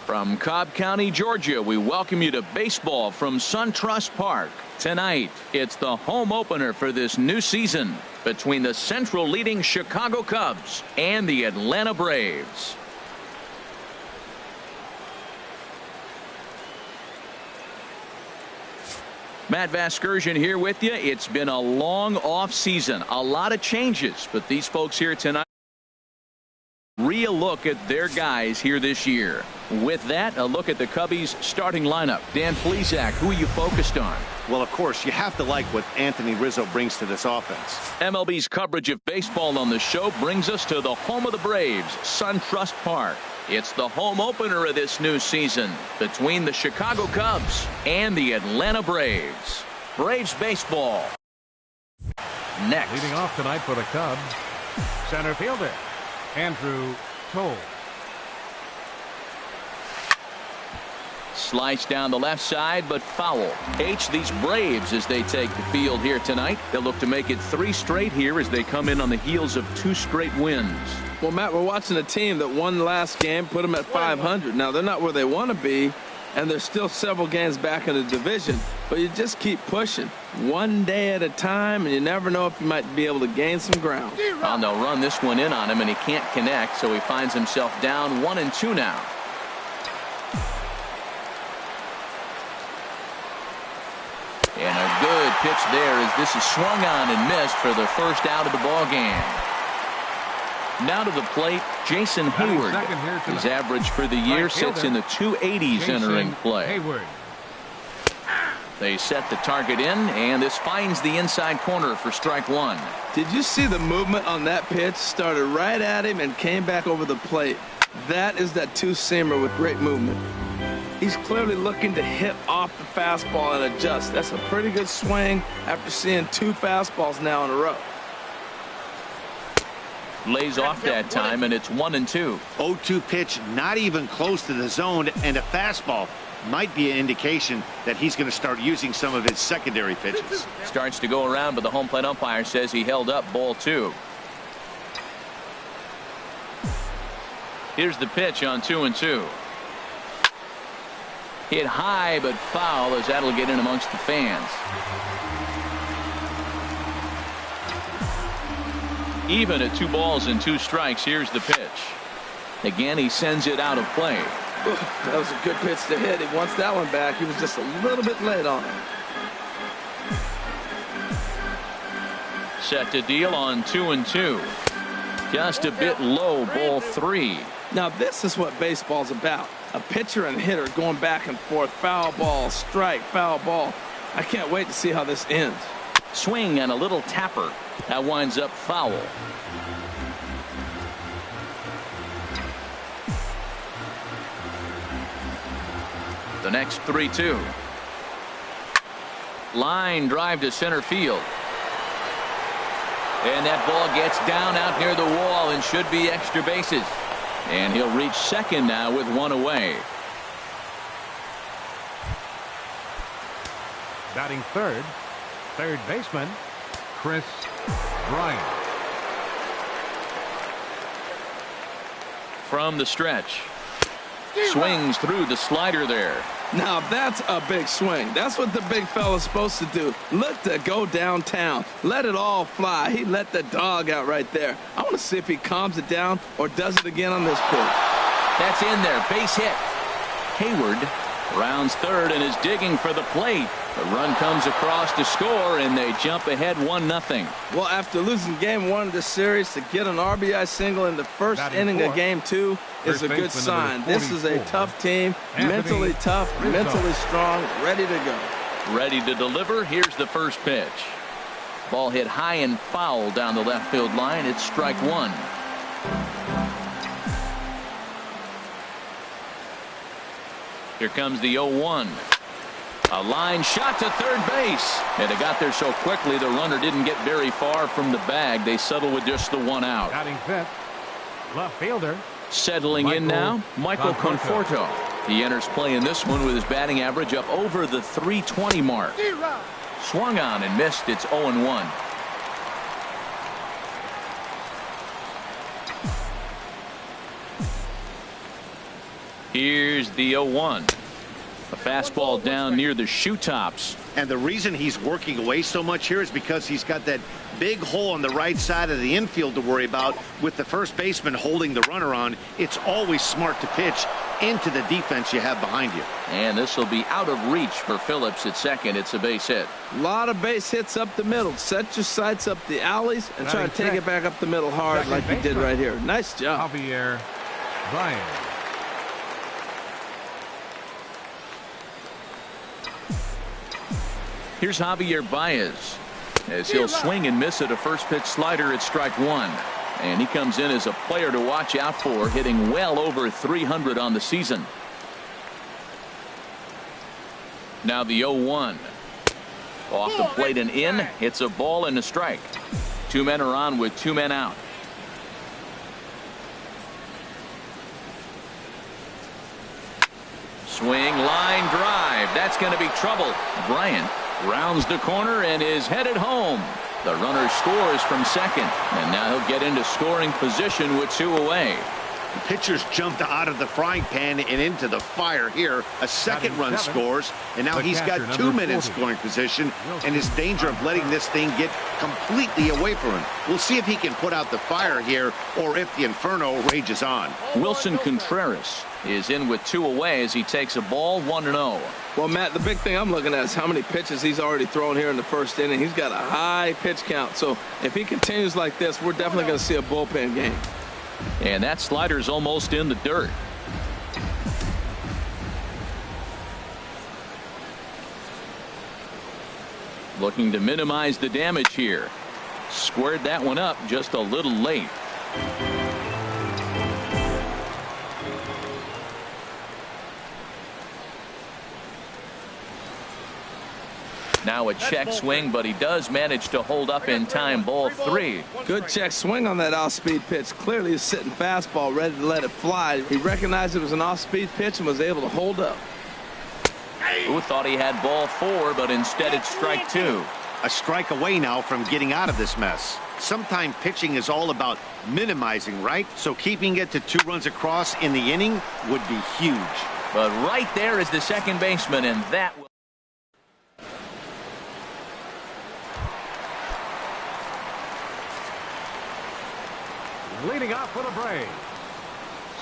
From Cobb County, Georgia, we welcome you to baseball from SunTrust Park. Tonight, it's the home opener for this new season between the Central leading Chicago Cubs and the Atlanta Braves. Matt Vasgersian here with you. It's been a long off season, a lot of changes, but these folks here tonight, real look at their guys here this year. With that, a look at the Cubbies starting lineup. Dan Plesac, who are you focused on? Well, of course, you have to like what Anthony Rizzo brings to this offense. MLB's coverage of baseball on the show brings us to the home of the Braves, SunTrust Park. It's the home opener of this new season between the Chicago Cubs and the Atlanta Braves. Braves baseball next. Leading off tonight for the Cubs, center fielder Andrew Toll. Slice down the left side, but foul. These Braves, as they take the field here tonight, they'll look to make it 3 straight here as they come in on the heels of 2 straight wins. Well, Matt, we're watching a team that won last game, put them at 500. Now, they're not where they want to be, and they're still several games back in the division, but you just keep pushing one day at a time, and you never know if you might be able to gain some ground. Well, they'll run this one in on him, and he can't connect, so he finds himself down 1-2 now. And a good pitch there as this is swung on and missed for the first out of the ball game. Now to the plate, Jason Hayward. His average for the year sits in the 280s entering play. Hayward. They set the target in, and this finds the inside corner for strike 1. Did you see the movement on that pitch? Started right at him and came back over the plate. That is that two-seamer with great movement. He's clearly looking to hit off the fastball and adjust. That's a pretty good swing after seeing 2 fastballs now in a row. Lays off that time, and it's 1-2. 0-2 pitch, not even close to the zone, and a fastball might be an indication that he's going to start using some of his secondary pitches. Starts to go around, but the home plate umpire says he held up ball 2. Here's the pitch on 2-2. Hit high but foul as that'll get in amongst the fans. Even at 2 balls and 2 strikes. Here's the pitch. Again, he sends it out of play. That was a good pitch to hit. He wants that one back. He was just a little bit late on it. Set to deal on 2-2. Just a bit low, ball 3. Now this is what baseball's about. A pitcher and hitter going back and forth. Foul ball, strike, foul ball. I can't wait to see how this ends. Swing and a little tapper. That winds up foul. The next 3-2. Line drive to center field. And that ball gets down out near the wall and should be extra bases. And he'll reach second now with 1 away. Batting third baseman Chris Bryant. From the stretch. Swings through the slider there. Now that's a big swing. That's what the big fella's supposed to do. Look to go downtown. Let it all fly. He let the dog out right there. I want to see if he calms it down or does it again on this pitch. That's in there. Base hit. Hayward rounds third and is digging for the plate. The run comes across to score, and they jump ahead 1-0. Well, after losing game 1 of this series, to get an RBI single in the first inning of game 2 is a good sign. This is a tough team, mentally tough, mentally strong, ready to go. Ready to deliver. Here's the first pitch. Ball hit high and foul down the left field line. It's strike 1. Here comes the 0-1. A line shot to third base. And it got there so quickly the runner didn't get very far from the bag. They settle with just the 1 out. Batting fifth, left fielder. Settling in now, Michael Conforto. He enters play in this one with his batting average up over the .320 mark. Swung on and missed. It's 0-1. Here's the 0-1. A fastball down near the shoe tops. And the reason he's working away so much here is because he's got that big hole on the right side of the infield to worry about. With the first baseman holding the runner on, it's always smart to pitch into the defense you have behind you. And this will be out of reach for Phillips at second. It's a base hit. A lot of base hits up the middle. Set your sights up the alleys and try to take it back up the middle hard like he did right here. Nice job. Javier Baez. Here's Javier Baez as he'll swing and miss at a first pitch slider at strike one. And he comes in as a player to watch out for, hitting well over 300 on the season. Now the 0-1. Off the plate and in. It's a ball and a strike. Two men are on with two men out. Swing, line drive. That's going to be trouble. Bryant rounds the corner and is headed home. The runner scores from second, and now he'll get into scoring position with two away. The pitcher's jumped out of the frying pan and into the fire here. A second run scores, and now he's got 2 men in scoring position, and his danger of letting this thing get completely away from him. We'll see if he can put out the fire here or if the inferno rages on. Wilson Contreras is in with two away as he takes a ball 1-0. Well, Matt, the big thing I'm looking at is how many pitches he's already thrown here in the first inning. He's got a high pitch count, so if he continues like this, we're definitely going to see a bullpen game. And that slider's almost in the dirt. Looking to minimize the damage here. Squared that one up just a little late. Now a check swing, but he does manage to hold up in time. Ball three. Good check swing on that off-speed pitch. Clearly a sitting fastball ready to let it fly. He recognized it was an off-speed pitch and was able to hold up. Who thought he had ball four, but instead it's strike two. A strike away now from getting out of this mess. Sometimes pitching is all about minimizing, right? So keeping it to 2 runs across in the inning would be huge. But right there is the second baseman, and that will. Leading off for the Braves,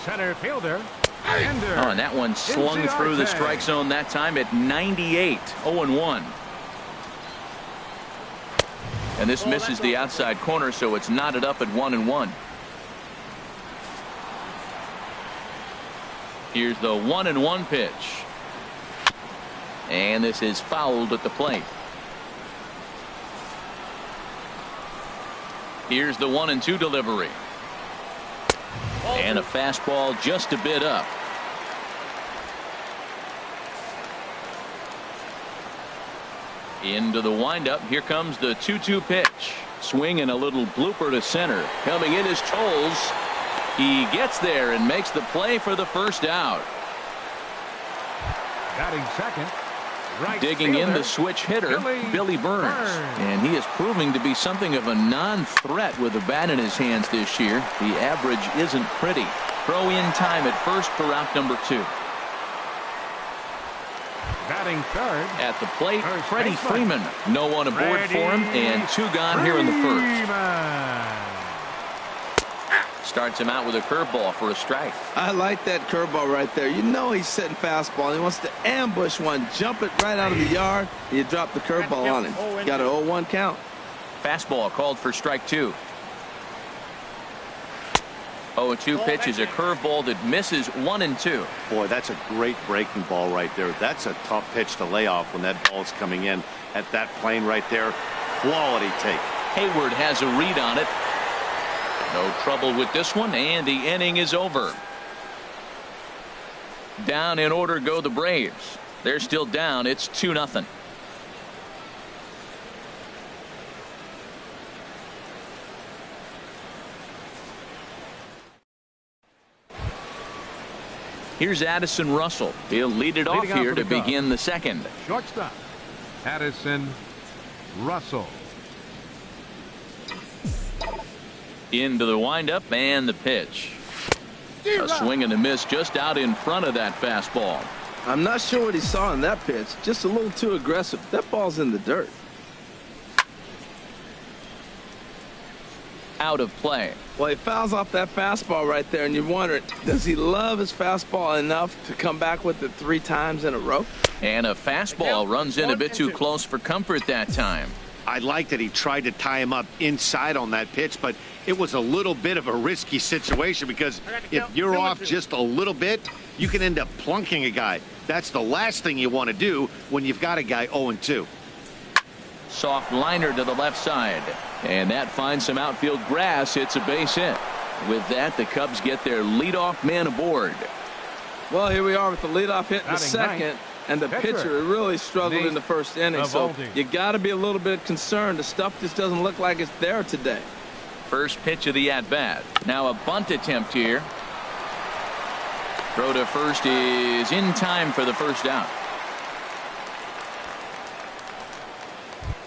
center fielder. Oh, and that one slung through the strike zone that time at 98. 0-1. And this misses the outside corner, so it's knotted up at 1-1. Here's the 1-1 pitch. And this is fouled at the plate. Here's the 1-2 delivery. And a fastball just a bit up. Into the windup. Here comes the 2-2 pitch. Swing and a little blooper to center. Coming in is Tolles. He gets there and makes the play for the first out. Batting second. Right Digging fielder, in the switch hitter, Billy Burns. And he is proving to be something of a non-threat with the bat in his hands this year. The average isn't pretty. Throw in time at first for out number 2. Batting third. At the plate, Freddie Freeman. No one aboard for him, and 2 gone here in the first. Starts him out with a curveball for a strike. I like that curveball right there. You know he's sitting fastball. He wants to ambush one, jump it right out of the yard. You drop the curveball on him. Got an 0-1 count. Fastball called for strike 2. 0-2 pitch is a curveball that misses 1-2. Boy, that's a great breaking ball right there. That's a tough pitch to lay off when that ball's coming in at that plane right there. Quality take. Hayward has a read on it. No trouble with this one, and the inning is over. Down in order go the Braves. They're still down. It's 2-0. Here's Addison Russell. He'll lead it off here to begin the second. Shortstop, Addison Russell. Into the windup and the pitch. A swing and a miss just out in front of that fastball. I'm not sure what he saw in that pitch. Just a little too aggressive. That ball's in the dirt. Out of play. Well, he fouls off that fastball right there, and you're wondering, does he love his fastball enough to come back with it 3 times in a row? And a fastball runs in a bit too close for comfort that time. I like that he tried to tie him up inside on that pitch, but it was a little bit of a risky situation because if you're off just a little bit, you can end up plunking a guy. That's the last thing you want to do when you've got a guy 0-2. Soft liner to the left side. And that finds some outfield grass. It's a base hit. With that, the Cubs get their leadoff man aboard. Well, here we are with the leadoff hit in the second. And the pitcher really struggled in the first inning, so you got to be a little bit concerned. The stuff just doesn't look like it's there today. First pitch of the at-bat. Now a bunt attempt here. Throw to first is in time for the first out.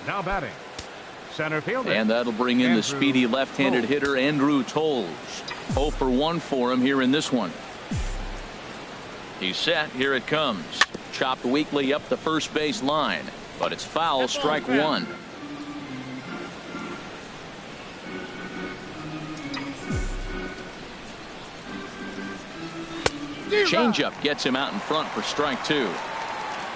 Now batting, center fielder. And that'll bring in the speedy left-handed hitter Andrew Toles. 0 for 1 for him here in this one. He's set. Here it comes. Chopped weakly up the first base line, but it's foul. Strike 1. Changeup gets him out in front for strike 2.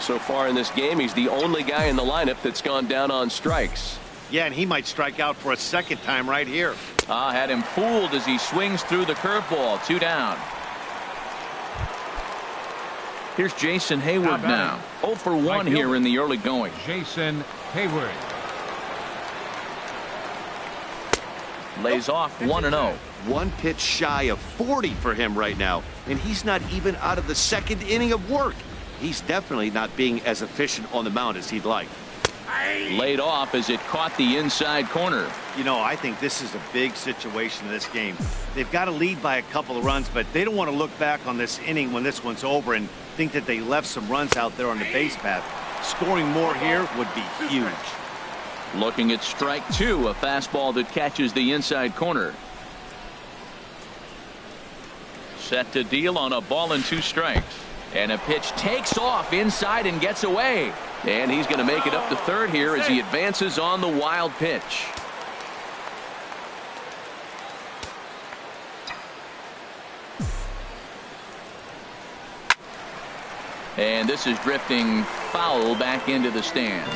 So far in this game, he's the only guy in the lineup that's gone down on strikes. Yeah, and he might strike out for a second time right here. Had him fooled as he swings through the curveball. 2 down. Here's Jason Hayward now. 0 for 1 here in the early going. Jason Hayward. Lays off 1-0. 1 pitch shy of 40 for him right now, and he's not even out of the second inning of work. He's definitely not being as efficient on the mound as he'd like. Laid off as it caught the inside corner. You know, I think this is a big situation in this game. They've got to lead by a couple of runs, but they don't want to look back on this inning when this one's over and think that they left some runs out there on the base path. Scoring more here would be huge. Looking at strike 2, a fastball that catches the inside corner. Set to deal on a ball and 2 strikes. And a pitch takes off inside and gets away. And he's going to make it up to third here as he advances on the wild pitch. And this is drifting foul back into the stands.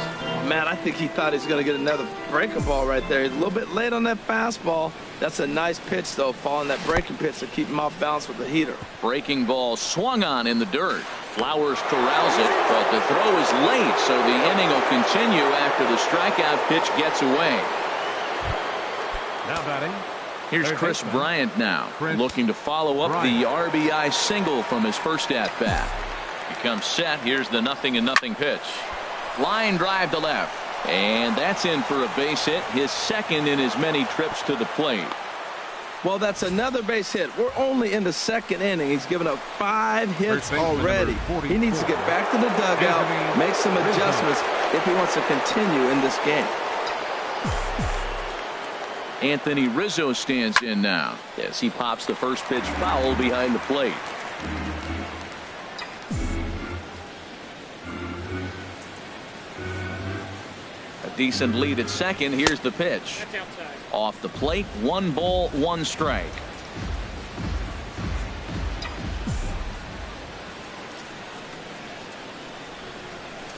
Man, I think he thought he was going to get another breaking ball right there. He's a little bit late on that fastball. That's a nice pitch, though, following that breaking pitch to keep him off balance with the heater. Breaking ball swung on in the dirt. Flowers corrals it, but the throw is late, so the inning will continue after the strikeout pitch gets away. Now batting. Here's Chris Bryant now, looking to follow up the RBI single from his first at-bat. He comes set. Here's the 0-0 pitch. Line drive to left. And that's in for a base hit, his second in as many trips to the plate. Well, that's another base hit. We're only in the second inning. He's given up 5 hits already. He needs to get back to the dugout, make some adjustments if he wants to continue in this game. Anthony Rizzo stands in now as he pops the first pitch foul behind the plate. Decent lead at second. Here's the pitch. Off the plate, 1 ball, 1 strike.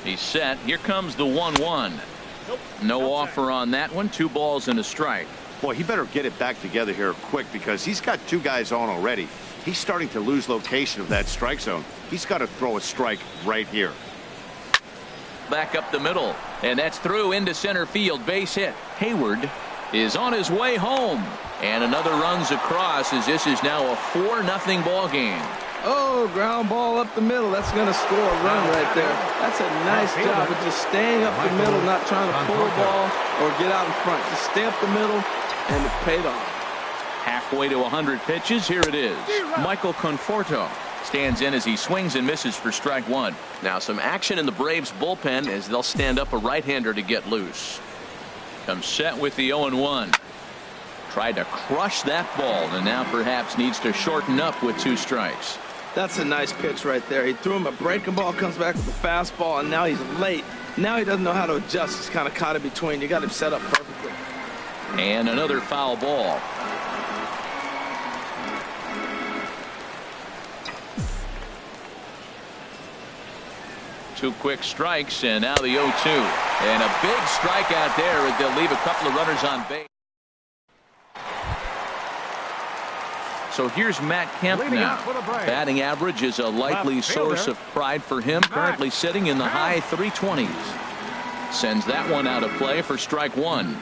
He's set. Here comes the 1-1. No offer on that one. 2 balls and a strike. Boy, he better get it back together here quick because he's got 2 guys on already. He's starting to lose location of that strike zone. He's got to throw a strike right here. Back up the middle, and that's through into center field. Base hit. Hayward is on his way home, and another runs across as this is now a 4-0 ball game. Oh, ground ball up the middle. That's going to score a run right there. That's a nice job of just staying up the middle, not trying to pull a ball or get out in front. Just stay up the middle, and it paid off. Halfway to 100 pitches. Here it is. Michael Conforto stands in as he swings and misses for strike 1. Now some action in the Braves bullpen as they'll stand up a right-hander to get loose. Comes set with the 0-1. Tried to crush that ball, and now perhaps needs to shorten up with 2 strikes. That's a nice pitch right there. He threw him a breaking ball, comes back with a fastball, and now he's late. Now he doesn't know how to adjust. He's kind of caught in between. You got him set up perfectly. And another foul ball. Two quick strikes, and now the 0-2. And a big strikeout there as they'll leave a couple of runners on base. So here's Matt Kemp now. Batting average is a likely source of pride for him. Currently sitting in the high 320s. Sends that one out of play for strike 1.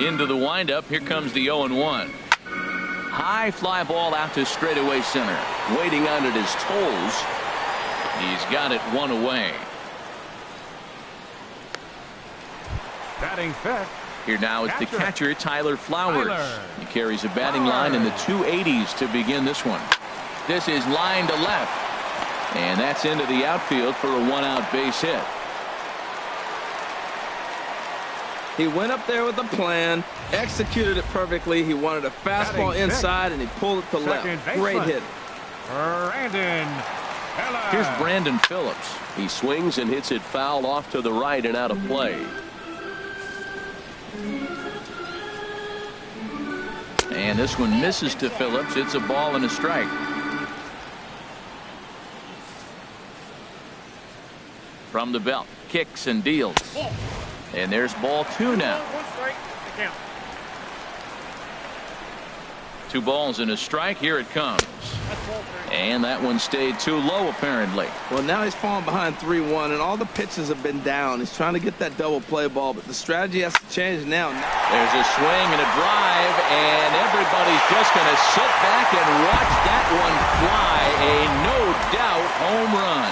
Into the windup. Here comes the 0-1. High fly ball out to straightaway center. Waiting on it his toes. He's got it 1 away. Batting fifth. Here now is the catcher, Tyler Flowers. He carries a batting line in the 280s to begin this one. This is line to left. And that's into the outfield for a 1-out base hit. He went up there with a plan, executed it perfectly. He wanted a fastball inside, and he pulled it to left. Great hit. Here's Brandon Phillips. He swings and hits it foul off to the right and out of play. And this one misses to Phillips. It's a ball and a strike. From the belt, kicks and deals. And there's ball 2 now. 2 balls and a strike. Here it comes. And that one stayed too low, apparently. Well, now he's falling behind 3-1, and all the pitches have been down. He's trying to get that double play ball, but the strategy has to change now. There's a swing and a drive, and everybody's just going to sit back and watch that one fly. A no-doubt home run.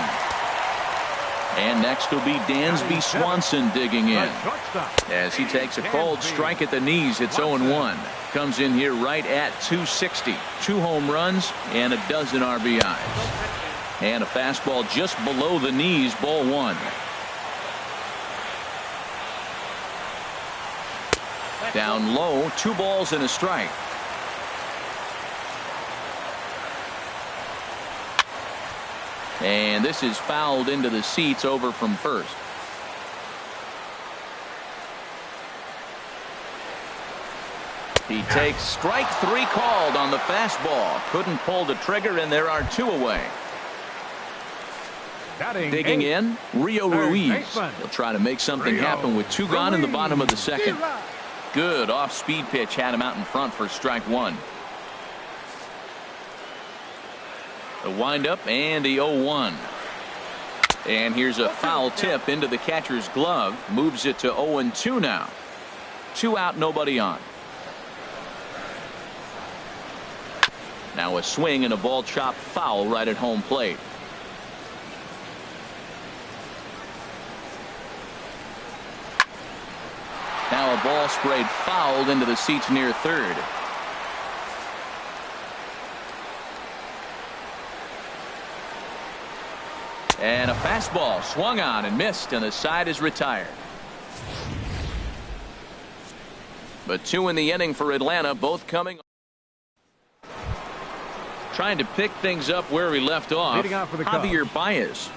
And next will be Dansby Swanson digging in. As he takes a cold strike at the knees, it's 0-1. Comes in here right at 260. 2 home runs and a dozen RBIs. And a fastball just below the knees, ball 1. Down low, 2 balls and a strike. And this is fouled into the seats over from first. He takes strike 3 called on the fastball. Couldn't pull the trigger, and there are 2 away. Digging in, Rio Ruiz. He'll try to make something happen with 2 gone in the bottom of the 2nd. Good off-speed pitch had him out in front for strike 1. The windup and the 0-1. And here's a foul tip into the catcher's glove. Moves it to 0-2 now. 2 out, nobody on. Now a swing and a ball chopped foul right at home plate. Now a ball sprayed fouled into the seats near third. And a fastball swung on and missed, and the side is retired. But 2 in the inning for Atlanta, both coming. Trying to pick things up where we left off. Javier Baez.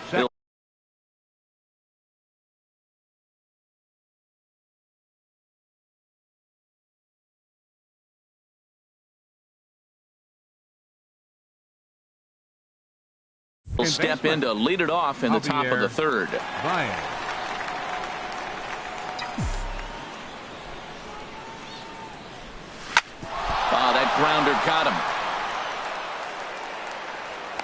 Will step in to lead it off in the top of the 3rd. That grounder got him.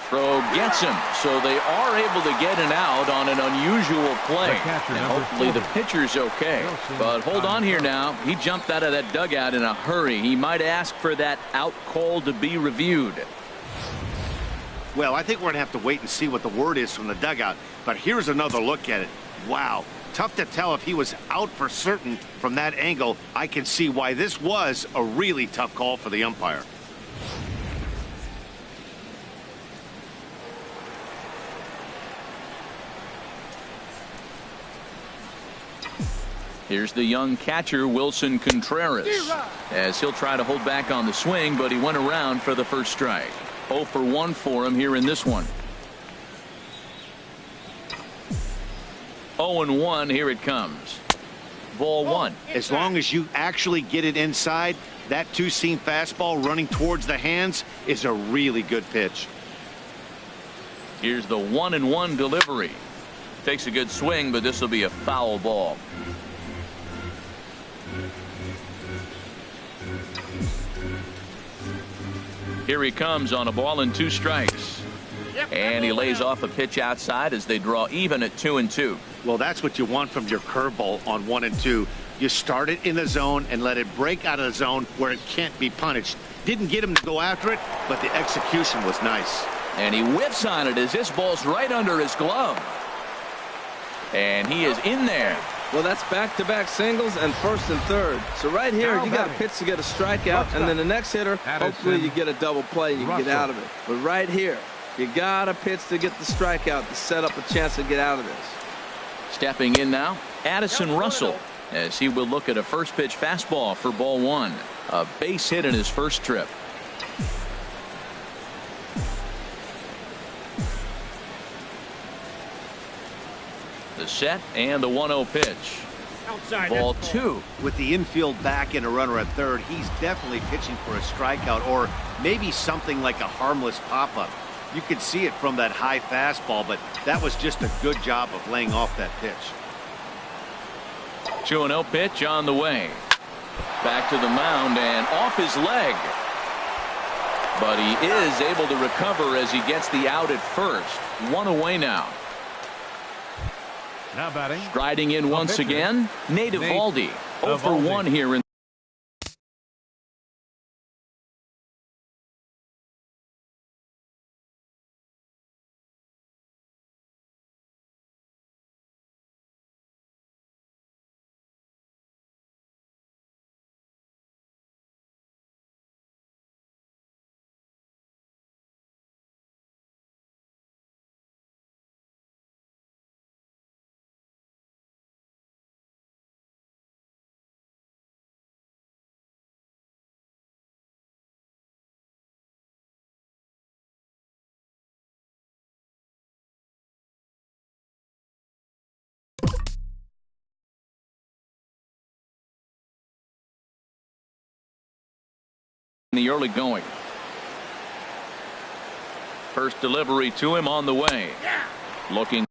Throw gets him, so they are able to get an out on an unusual play. And hopefully the pitcher's okay. But hold on here now. He jumped out of that dugout in a hurry. He might ask for that out call to be reviewed. Well, I think we're going to have to wait and see what the word is from the dugout. But here's another look at it. Wow. Tough to tell if he was out for certain from that angle. I can see why this was a really tough call for the umpire. Here's the young catcher, Wilson Contreras, as he'll try to hold back on the swing, but he went around for the first strike. 0 for 1 for him here in this one. 0-1, here it comes. Ball 1. As long as you actually get it inside, that two-seam fastball running towards the hands is a really good pitch. Here's the 1-1 delivery. Takes a good swing, but this will be a foul ball. Here he comes on a ball and 2 strikes. And he lays off a pitch outside as they draw even at 2-2. Well, that's what you want from your curveball on 1 and 2. You start it in the zone and let it break out of the zone where it can't be punished. Didn't get him to go after it, but the execution was nice. And he whiffs on it as this ball's right under his glove. And he is in there. Well, that's back-to-back singles and first and third. So right here, you got a pitch to get a strikeout, and then the next hitter, hopefully you get a double play and you can get out of it. But right here, you got a pitch to get the strikeout to set up a chance to get out of this. Stepping in now, Addison Russell, as he will look at a first pitch fastball for ball 1. A base hit in his first trip. The set and the 1-0 pitch. Ball 2. With the infield back and a runner at third, he's definitely pitching for a strikeout or maybe something like a harmless pop-up. You could see it from that high fastball, but that was just a good job of laying off that pitch. 2-0 pitch on the way. Back to the mound and off his leg. But he is able to recover as he gets the out at first. 1 away now. Now batting. Striding in once again, Nate Eovaldi. 0 for 1 here in the early going. First delivery to him on the way. Looking.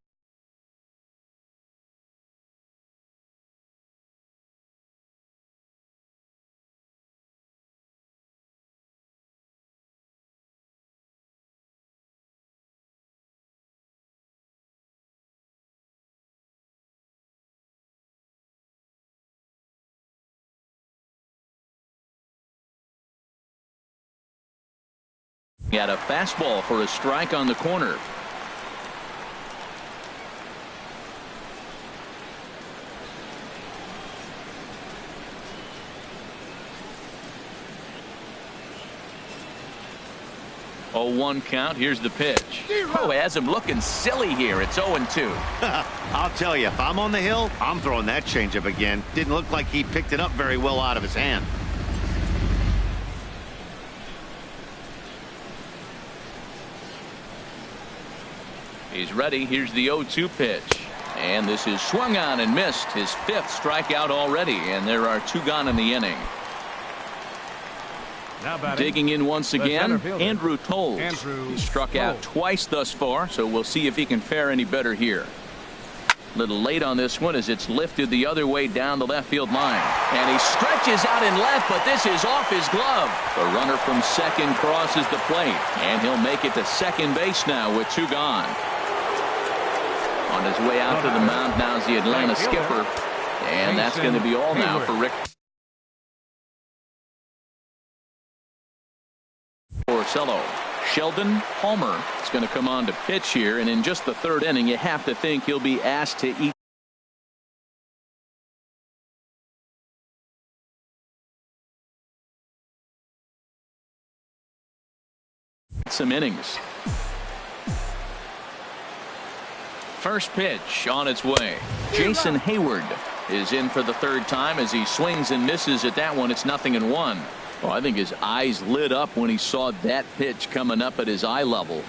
He had a fastball for a strike on the corner. Oh, 1 count. Here's the pitch. Oh, has him looking silly here. It's 0-2. I'll tell you, if I'm on the hill, I'm throwing that changeup again. Didn't look like he picked it up very well out of his hand. He's ready. Here's the 0-2 pitch. And this is swung on and missed. His 5th strikeout already. And there are 2 gone in the inning. Now digging in once again, Andrew Toles. He struck out twice thus far, so we'll see if he can fare any better here. Little late on this one as it's lifted the other way down the left field line. And he stretches out in left, but this is off his glove. The runner from second crosses the plate. And he'll make it to second base now with 2 gone. On his way out to the mound now is the Atlanta skipper. And that's going to be all now for Rick Porcello. Sheldon Palmer is going to come on to pitch here, and in just the 3rd inning, you have to think he'll be asked to eat some innings. First pitch on its way. Jason Hayward is in for the third time as he swings and misses at that one. It's 0-1. Well, I think his eyes lit up when he saw that pitch coming up at his eye level.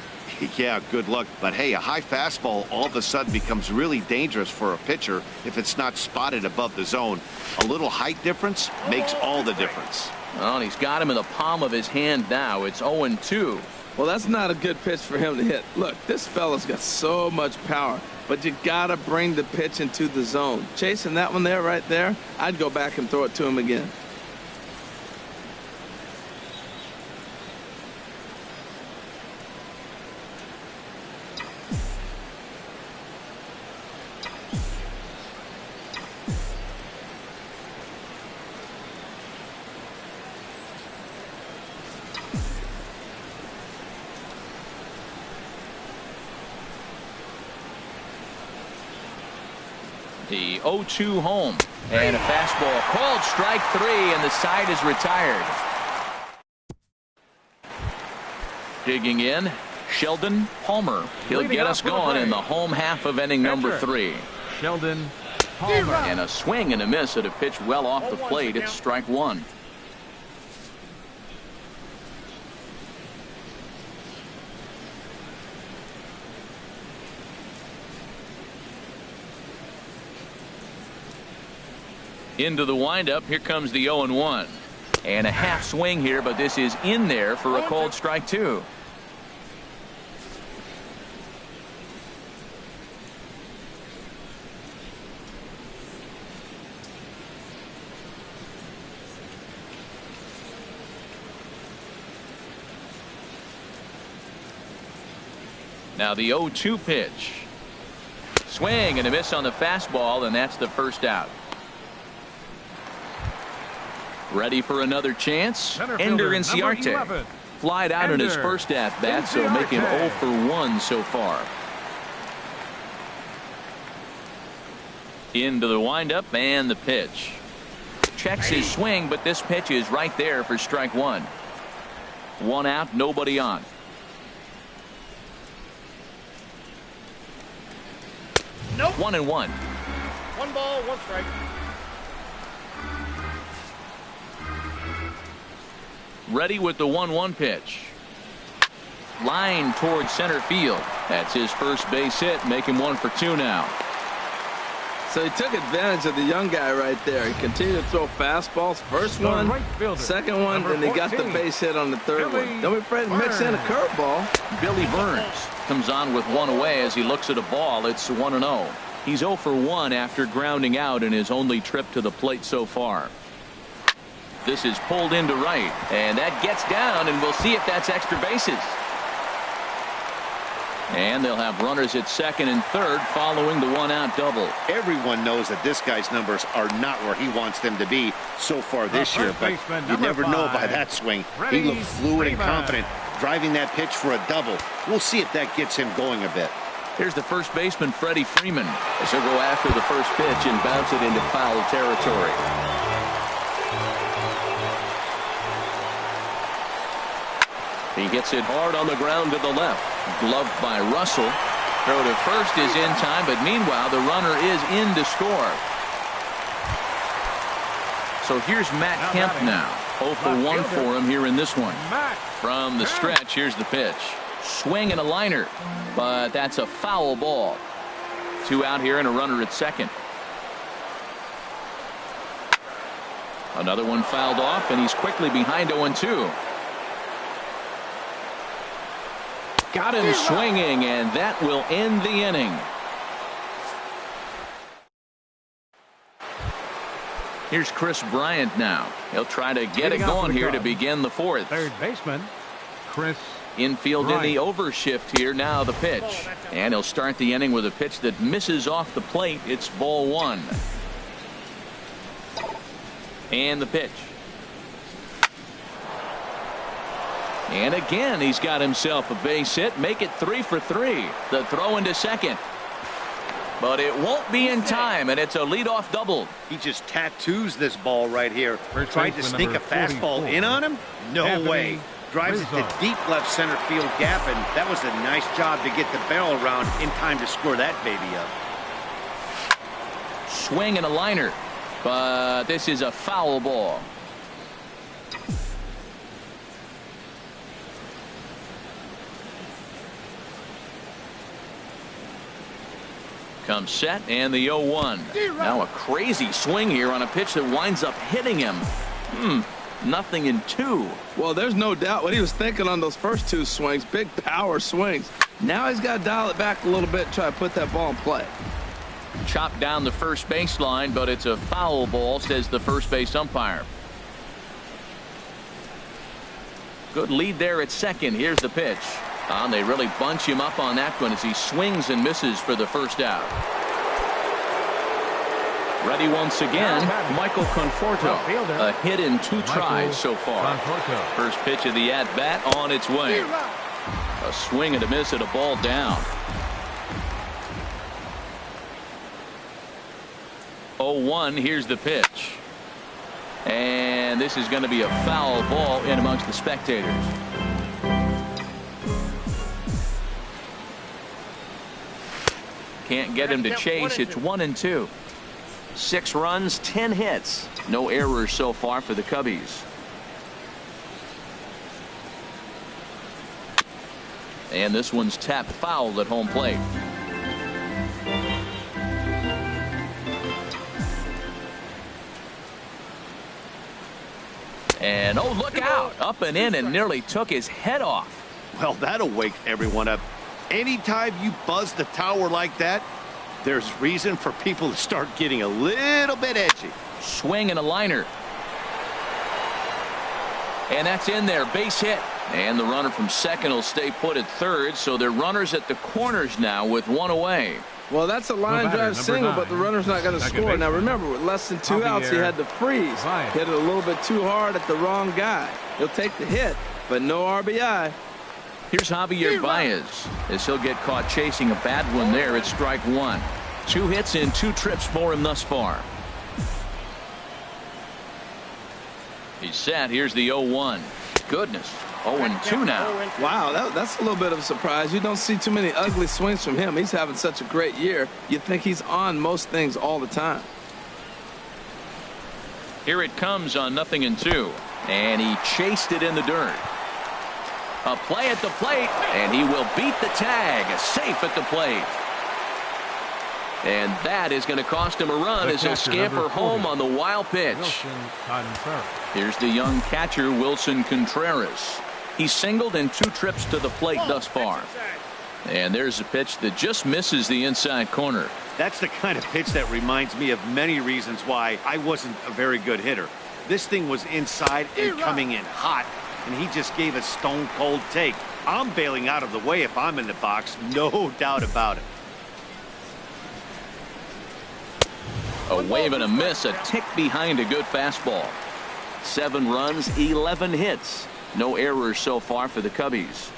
Yeah, good luck. But hey, a high fastball all of a sudden becomes really dangerous for a pitcher if it's not spotted above the zone. A little height difference makes all the difference. Well, and he's got him in the palm of his hand now. It's 0-2. Well, that's not a good pitch for him to hit. Look, this fella's got so much power, but you gotta bring the pitch into the zone. Chasing that one there, right there, I'd go back and throw it to him again. The 0-2 home, and a fastball called strike 3, and the side is retired. Digging in, Sheldon Palmer. He'll get us going in the home half of inning number 3. Sheldon Palmer. And a swing and a miss at a pitch well off the plate. It's strike 1. Into the windup. Here comes the 0-1. And a half swing here, but this is in there for a called strike 2. Now the 0-2 pitch. Swing and a miss on the fastball, and that's the first out. Ready for another chance? Ender Inciarte. Flied out in his first at-bat, so make him 0 for 1 so far. Into the windup and the pitch. Checks his swing, but this pitch is right there for strike 1. 1 out, nobody on. Nope. 1-1. 1 ball, 1 strike. Ready with the 1-1 pitch. Line towards center field. That's his first base hit, make him 1 for 2 now. So he took advantage of the young guy right there. He continued to throw fastballs. First one, second one, and he got the base hit on the third one. Don't be afraid to mix in a curveball. Billy Burns comes on with 1 away as he looks at a ball. It's 1-0. He's 0 for 1 after grounding out in his only trip to the plate so far. This is pulled into right, and that gets down, and we'll see if that's extra bases. And they'll have runners at second and third following the 1-out double. Everyone knows that this guy's numbers are not where he wants them to be so far this year, but you never know by that swing. He looked fluid and confident, driving that pitch for a double. We'll see if that gets him going a bit. Here's the first baseman, Freddie Freeman, as he'll go after the first pitch and bounce it into foul territory. He hits it hard on the ground to the left. Gloved by Russell. Throw to first is in time, but meanwhile the runner is in to score. So here's Matt Kemp now. 0 for 1 for him here in this one. From the stretch, here's the pitch. Swing and a liner, but that's a foul ball. 2 out here and a runner at second. Another one fouled off, and he's quickly behind 0-2. Got him swinging, and that will end the inning. Here's Chris Bryant now. He'll try to get it going here to begin the 4th. Third baseman, Chris Infield Bryant. in the overshift here. Now the pitch. And he'll start the inning with a pitch that misses off the plate. It's ball 1. And the pitch. And again, he's got himself a base hit. Make it 3 for 3. The throw into second. But it won't be in time, and it's a leadoff double. He just tattoos this ball right here. Tried to sneak a fastball in on him? No way. Drives it to deep left center field gap, and that was a nice job to get the barrel around in time to score that baby up. swing and a liner. But this is a foul ball. Comes set and the 0-1. Now a crazy swing here on a pitch that winds up hitting him. Nothing in 2. Well, there's no doubt what he was thinking on those first 2 swings. Big power swings. Now he's got to dial it back a little bit and try to put that ball in play. Chopped down the first baseline, but it's a foul ball, says the first base umpire. Good lead there at second. Here's the pitch. They really bunch him up on that one as he swings and misses for the first out. Ready once again, Michael Conforto. A hit in 2 tries so far. First pitch of the at-bat on its way. A swing and a miss at a ball down. 0-1, here's the pitch. And this is going to be a foul ball in amongst the spectators. Can't get him to chase. It's 1-2. 6 runs, 10 hits. No errors so far for the Cubbies. And this one's tapped foul at home plate. And oh, look out. Up and in and nearly took his head off. Well, that'll wake everyone up. Anytime you buzz the tower like that, there's reason for people to start getting a little bit edgy. Swing and a liner. And that's in there. Base hit. And the runner from second will stay put at third. So they're runners at the corners now with 1 away. Well, that's a line drive single, but the runner's not going to score. Now, remember, with less than 2 outs, he had to freeze. Hit it a little bit too hard at the wrong guy. He'll take the hit, but no RBI. Here's Javier Baez as he'll get caught chasing a bad one there at strike 1. 2 hits in 2 trips for him thus far. He's set. Here's the 0-1. Goodness. 0-2 now. Wow, that's a little bit of a surprise. You don't see too many ugly swings from him. He's having such a great year. You think he's on most things all the time. Here it comes on 0-2. And he chased it in the dirt. A play at the plate, and he will beat the tag. Safe at the plate. And that is going to cost him a run as he'll scamper home on the wild pitch. Here's the young catcher, Wilson Contreras. He singled in 2 trips to the plate thus far. And there's a pitch that just misses the inside corner. That's the kind of pitch that reminds me of many reasons why I wasn't a very good hitter. This thing was inside and coming in hot, and he just gave a stone-cold take. I'm bailing out of the way if I'm in the box, no doubt about it. A wave and a miss, a tick behind a good fastball. 7 runs, 11 hits. No errors so far for the Cubbies.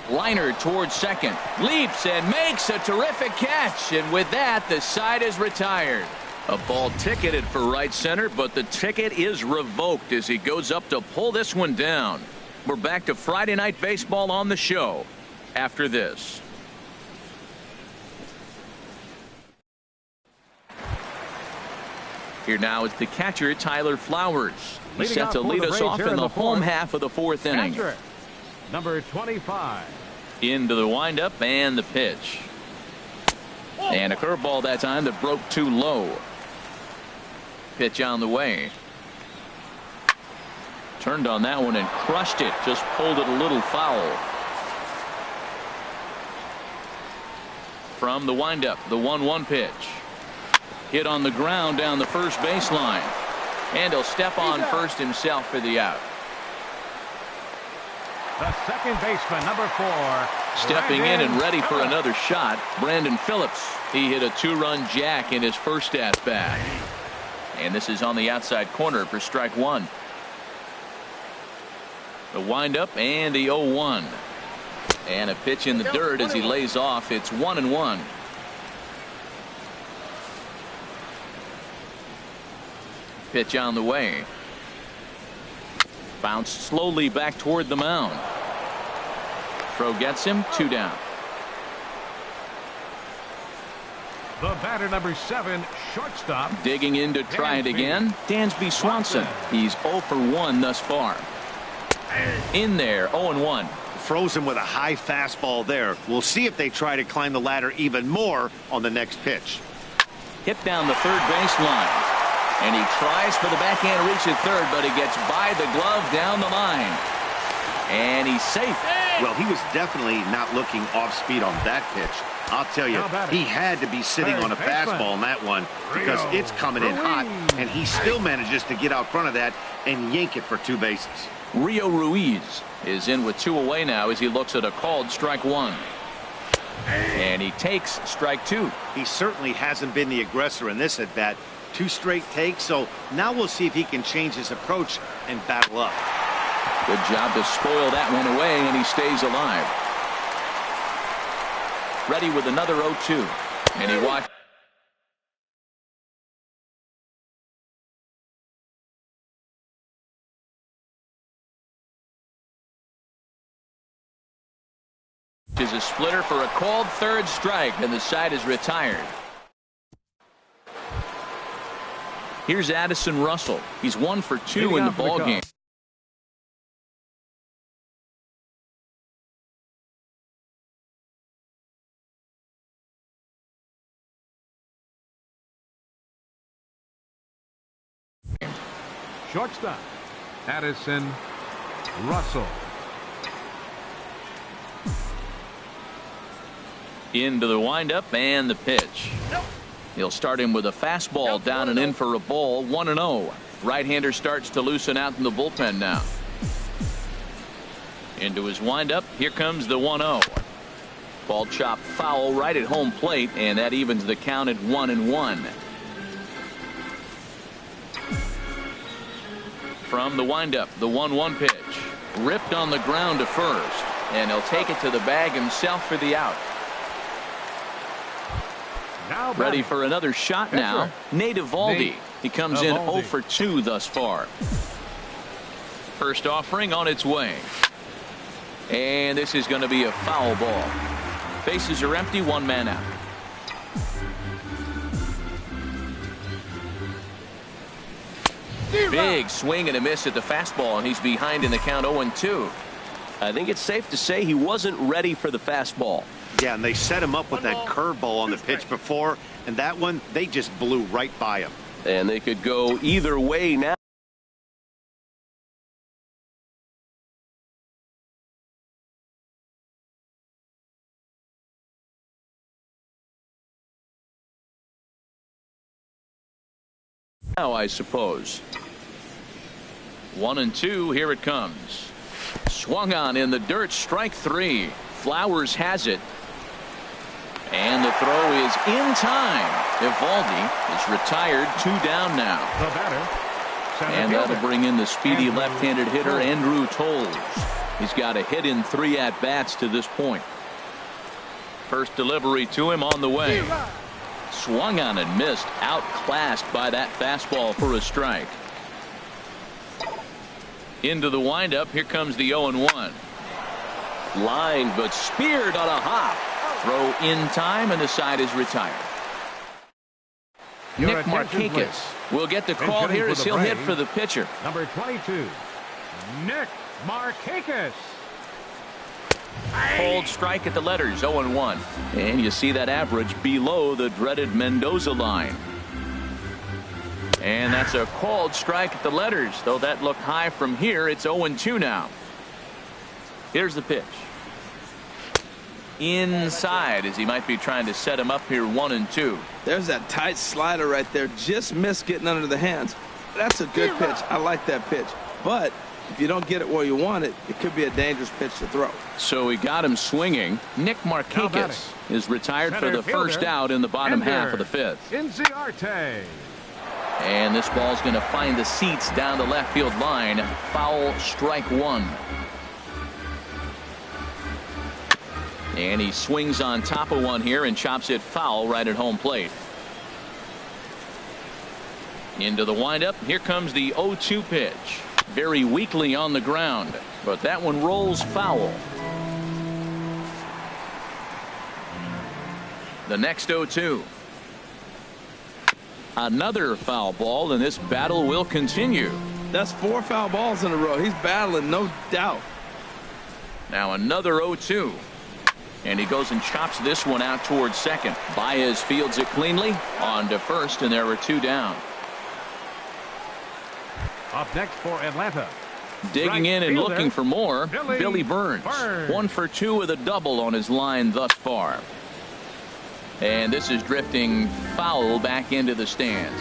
Liner towards second. Leaps and makes a terrific catch. And with that, the side is retired. A ball ticketed for right center, but the ticket is revoked as he goes up to pull this one down. We're back to Friday Night Baseball on the show after this. Here now is the catcher, Tyler Flowers. He's set to lead us off in the home half of the 4th inning. Number 25. Into the windup and the pitch. And a curveball that time that broke too low. Pitch on the way. Turned on that one and crushed it. Just pulled it a little foul. From the windup, the 1-1 pitch. Hit on the ground down the first baseline. And he'll step on first himself for the out. The second baseman, number 4. Stepping in and ready for another shot, Brandon Phillips. He hit a 2-run jack in his first at-bat. And this is on the outside corner for strike 1. The windup and the 0-1. And a pitch in the dirt as he lays off. It's 1-1. Pitch on the way. Bounced slowly back toward the mound. Throw gets him, 2 down. The batter, number 7, shortstop. Digging in to try it again. Dansby Swanson. He's 0 for 1 thus far. In there, 0-1. Frozen with a high fastball there. We'll see if they try to climb the ladder even more on the next pitch. Hit down the third baseline. And he tries for the backhand reach at third, but he gets by the glove down the line. And he's safe. Well, he was definitely not looking off speed on that pitch. I'll tell you, he had to be sitting on a fastball on that one because it's coming in hot, and he still manages to get out front of that and yank it for 2 bases. Rio Ruiz is in with 2 away now as he looks at a called strike 1. And he takes strike 2. He certainly hasn't been the aggressor in this at bat. 2 straight takes, so now we'll see if he can change his approach and battle up. Good job to spoil that one away, and he stays alive. Ready with another 0-2. And he watches a splitter for a called third strike, and the side is retired. Here's Addison Russell. He's 1 for 2 in the ballgame. Shortstop, Addison Russell. Into the windup and the pitch. He'll start him with a fastball down and in for a ball. 1-0. Right-hander starts to loosen out in the bullpen now. Into his windup. Here comes the 1-0. Ball chopped foul right at home plate, and that evens the count at 1-1. From the windup, the 1-1 pitch. Ripped on the ground to first, and he'll take it to the bag himself for the out. Ready for another shot now. Nate Eovaldi. He comes in 0 for 2 thus far. First offering on its way. And this is going to be a foul ball. Bases are empty, 1 man out. Big swing and a miss at the fastball, and he's behind in the count 0-2. I think it's safe to say he wasn't ready for the fastball. Yeah, and they set him up with that curveball on the pitch before, and that one, they just blew right by him. And they could go either way now. Now, I suppose. 1-2, here it comes. Swung on in the dirt, strike 3. Flowers has it. And the throw is in time. Eovaldi is retired, 2 down now. The batter, and that'll bring in the speedy left-handed hitter Andrew Toles. He's got a hit in 3 at-bats to this point. First delivery to him on the way. Swung on and missed, outclassed by that fastball for a strike. Into the windup, here comes the 0-1. Line, but speared on a hop. Throw in time, and the side is retired. Nick Markakis will get the call here as he'll hit for the pitcher. Number 22, Nick Markakis. Cold strike at the letters, 0-1. And you see that average below the dreaded Mendoza line. And that's a called strike at the letters, though that looked high from here. It's 0-2 now. Here's the pitch. Inside, as he might be trying to set him up here, 1-2. There's that tight slider right there. Just missed getting under the hands. That's a good pitch. I like that pitch. But if you don't get it where you want it, it could be a dangerous pitch to throw. So he got him swinging. Nick Markakis is retired for the first out in the bottom half of the 5th. And this ball's going to find the seats down the left field line. Foul, strike 1. And he swings on top of one here and chops it foul right at home plate. Into the windup. Here comes the 0-2 pitch. Very weakly on the ground, but that one rolls foul. The next 0-2. Another foul ball, and this battle will continue. That's 4 foul balls in a row. He's battling, no doubt. Now another 0-2. And he goes and chops this one out towards second. Baez fields it cleanly on to first, and there were 2 down. Up next for Atlanta. Digging in and looking for more, Billy Burns. 1 for 2 with a double on his line thus far. And this is drifting foul back into the stands.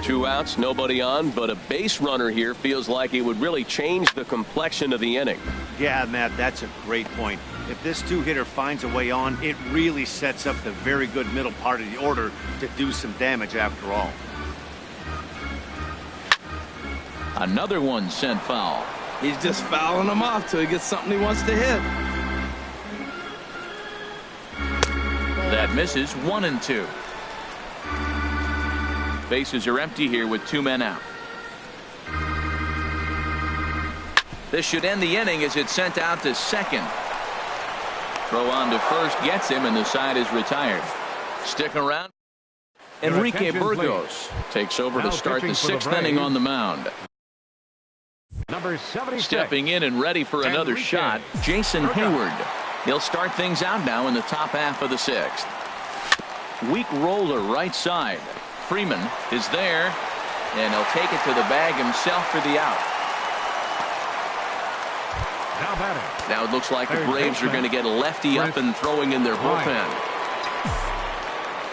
2 outs, nobody on, but a base runner here feels like it would really change the complexion of the inning. Yeah, Matt, that's a great point. If this 2-hitter finds a way on, it really sets up the very good middle part of the order to do some damage after all. Another one sent foul. He's just fouling them off till he gets something he wants to hit. That misses. 1-2. Bases are empty here with 2 men out. This should end the inning as it's sent out to second. Throw on to first gets him, and the side is retired. Stick around. Enrique Burgos takes over to start the 6th inning on the mound. Number 76. Stepping in and ready for another shot, Jason Hayward. He'll start things out now in the top half of the 6th. Weak roller right side. Freeman is there, and he'll take it to the bag himself for the out. Now batting. Now it looks like the Braves are going to get a lefty up and throwing in their bullpen.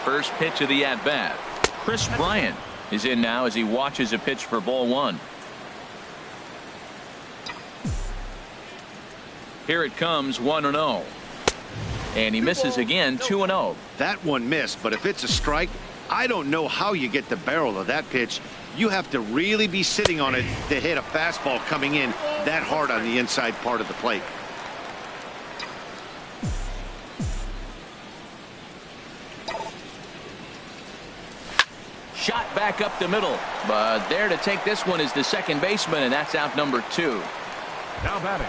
First pitch of the at-bat. Chris Bryant is in now as he watches a pitch for ball 1. Here it comes, 1-0. And he misses again, 2-0. That one missed, but if it's a strike, I don't know how you get the barrel of that pitch. You have to really be sitting on it to hit a fastball coming in that hard on the inside part of the plate. Shot back up the middle, but there to take this one is the second baseman, and that's out number 2. Now batting.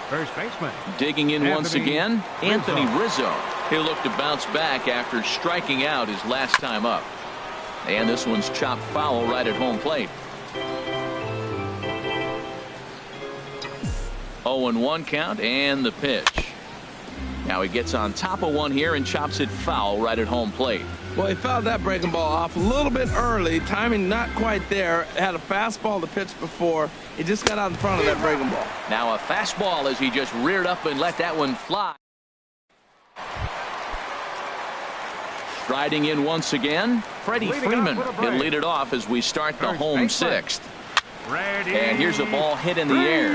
First baseman. Digging in once again, Anthony Rizzo. He'll look to bounce back after striking out his last time up. And this one's chopped foul right at home plate. 0-1 count and the pitch. Now he gets on top of one here and chops it foul right at home plate. Well, he fouled that breaking ball off a little bit early. Timing not quite there. Had a fastball to pitch before. He just got out in front of that breaking ball. Now a fastball as he just reared up and let that one fly. Striding in once again, Freddie Freeman. He'll lead it off as we start the home 6th. And here's a ball hit in the air.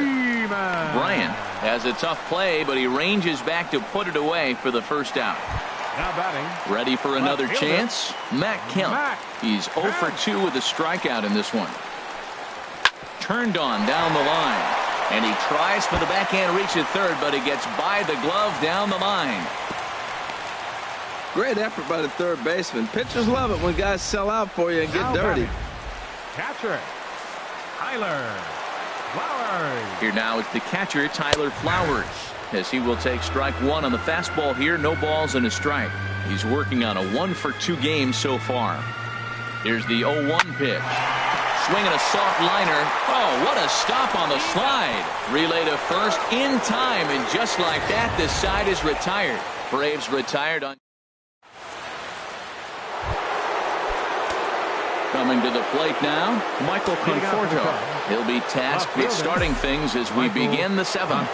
Bryant has a tough play, but he ranges back to put it away for the first out. Now batting. Ready for another chance? Matt Kemp. He's 0 for 2 with a strikeout in this one. Turned on down the line. And he tries for the backhand reach at third, but he gets by the glove down the line. Great effort by the third baseman. Pitchers love it when guys sell out for you and get dirty. Catcher. Tyler Flowers. Here now is the catcher, Tyler Flowers, as he will take strike 1 on the fastball here. No balls and a strike. He's working on a 1 for 2 game so far. Here's the 0-1 pitch. Swinging a soft liner. Oh, what a stop on the slide. Relay to first in time, and just like that, the side is retired. Braves retired on. Coming to the plate now, Michael Conforto. He'll be tasked with starting things as we begin the 7th.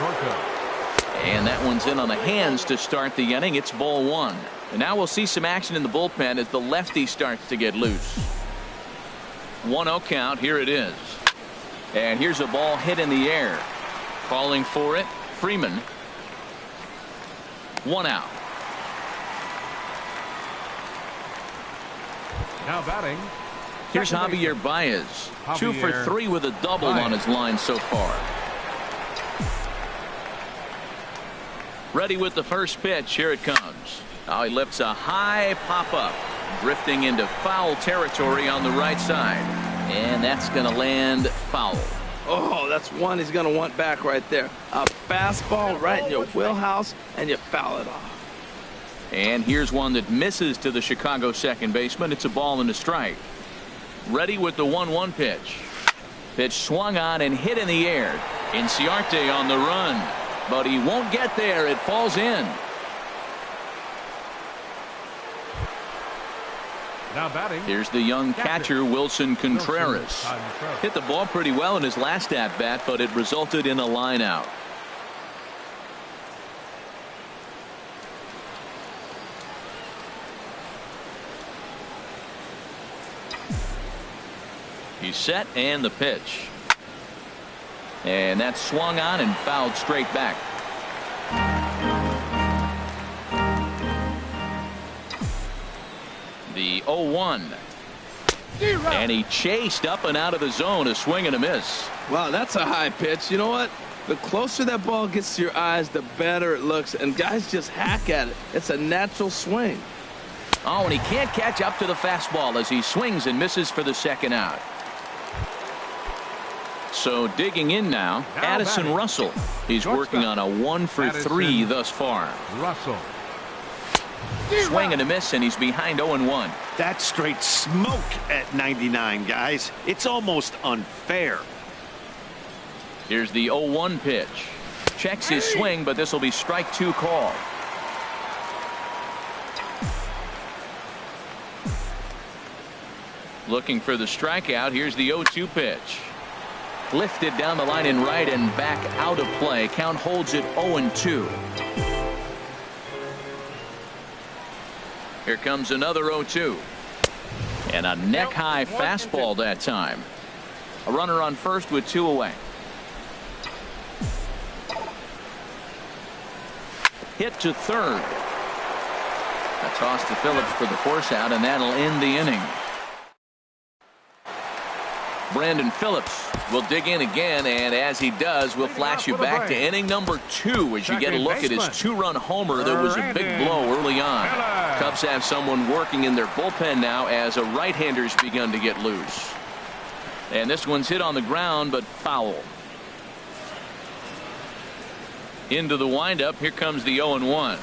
And that one's in on the hands to start the inning. It's ball 1. And now we'll see some action in the bullpen as the lefty starts to get loose. 1-0 count. Here it is. And here's a ball hit in the air. Calling for it, Freeman. 1 out. Now batting. Here's Javier Baez. 2 for 3 with a double on his line so far. Ready with the first pitch. Here it comes. Now he lifts a high pop-up, drifting into foul territory on the right side. And that's going to land foul. Oh, that's one he's going to want back right there. A fastball right in your wheelhouse, and you foul it off. And here's one that misses to the Chicago second baseman. It's a ball and a strike. Ready with the 1-1 pitch. Pitch swung on and hit in the air. Inciarte on the run, but he won't get there. It falls in. Now batting. Here's the young catcher, Wilson Contreras. Hit the ball pretty well in his last at-bat, but it resulted in a line out. He's set, and the pitch. And that swung on and fouled straight back. The 0-1. And he chased up and out of the zone, a swing and a miss. Wow, that's a high pitch. You know what? The closer that ball gets to your eyes, the better it looks, and guys just hack at it. It's a natural swing. Oh, and he can't catch up to the fastball as he swings and misses for the second out. So digging in now, Addison Russell. He's working on a 1 for 3 thus far. Russell. Swing and a miss, and he's behind 0-1. That's straight smoke at 99, guys. It's almost unfair. Here's the 0-1 pitch. Checks his swing, but this will be strike 2 call. Looking for the strikeout. Here's the 0-2 pitch. Lifted down the line in right and back out of play. Count holds it 0-2. Here comes another 0-2. And a neck-high fastball that time. A runner on first with 2 away. Hit to third. A toss to Phillips for the force out, and that'll end the inning. Brandon Phillips will dig in again, and as he does, we'll flash you back to inning number 2 as you get a look at his 2-run homer that was a big blow early on. Cubs have someone working in their bullpen now as a right-hander's begun to get loose. And this one's hit on the ground, but foul. Into the windup. Here comes the 0-1.